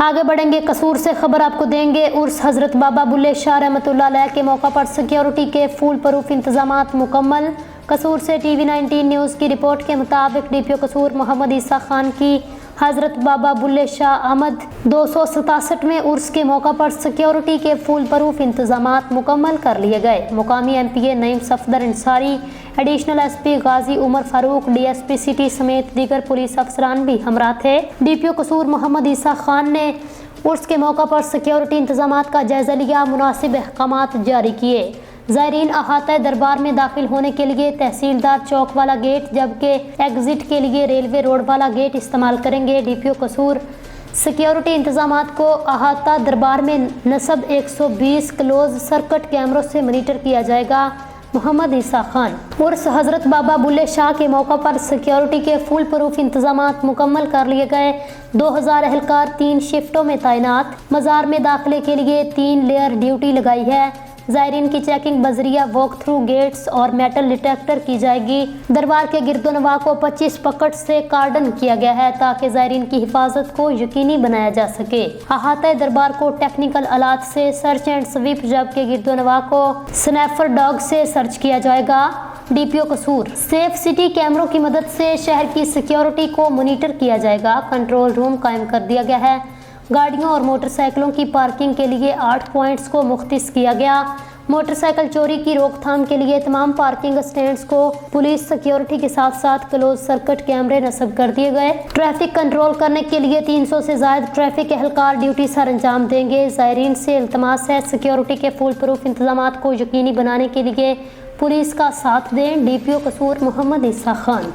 आगे बढ़ेंगे कसूर से खबर आपको देंगे। उर्स हजरत बाबा बुल्ले शाह रहमतुल्लाह अलैह के मौका पर सिक्योरिटी के फुल प्रूफ इंतजामात मुकम्मल। कसूर से टीवी 19 न्यूज़ की रिपोर्ट के मुताबिक डीपीओ कसूर मोहम्मद ईसा खान की हजरत बाबा बुल्ले शाह अहमद 267वें उर्स के मौका पर सिक्योरिटी के फुल प्रूफ इंतजामात मुकम्मल कर लिए गए। मुकामी MPA Naeem Safdar Ansari, additional SP गाजी उमर फारूक, DSP सिटी समेत दीगर पुलिस अफसरान भी हमरा थे। डीपीओ कसूर मोहम्मद ईसा खान ने उर्स के मौका पर सिक्योरिटी इंतजामात का जायजा लिया, मुनासिब अहकामात जारी किए। ज़ायरीन अहाता दरबार में दाखिल होने के लिए तहसीलदार चौक वाला गेट, जबकि एग्जिट के लिए रेलवे रोड वाला गेट इस्तेमाल करेंगे। डीपीओ कसूर सिक्योरिटी इंतजामात को अहाता दरबार में नस्ब 120 क्लोज सर्किट कैमरों से मॉनिटर किया जाएगा। मोहम्मद ईसा खान। उर्स हजरत बाबा बुल्ले शाह के मौका पर सिक्योरिटी के फुल प्रूफ इंतजामात मुकम्मल कर लिए गए। 2000 एहलकार 3 शिफ्टों में तैनात। मज़ार में दाखिले के लिए 3 लेयर ड्यूटी लगाई है। ज़ायरीन की चेकिंग बजरिया वॉक थ्रू गेट्स और मेटल डिटेक्टर की जाएगी। दरबार के गिरदोनवा को 25 पकड़ से कार्डन किया गया है ताकि ज़ायरीन की हिफाजत को यकीनी बनाया जा सके। अहाता दरबार को टेक्निकल आलात से सर्च एंड स्वीप, जबकि गिरदोनवा को स्नैपर डॉग से सर्च किया जाएगा। डीपीओ कसूर सेफ सिटी कैमरों की मदद से शहर की सिक्योरिटी को मॉनिटर किया जाएगा। कंट्रोल रूम कायम कर दिया गया है। गाड़ियों और मोटरसाइकिलों की पार्किंग के लिए 8 पॉइंट्स को मुख्तिस किया गया। मोटरसाइकिल चोरी की रोकथाम के लिए तमाम पार्किंग स्टैंड्स को पुलिस सिक्योरिटी के साथ साथ क्लोज सर्किट कैमरे नस्ब कर दिए गए। ट्रैफिक कंट्रोल करने के लिए 300 से ज्यादा ट्रैफिक एहलकार ड्यूटी सर अंजाम देंगे। ज़ायरीन से इल्तमास है सिक्योरिटी के फुल प्रूफ इंतजामात को यकीनी बनाने के लिए पुलिस का साथ दें। डीपीओ कसूर मोहम्मद ईसा खान।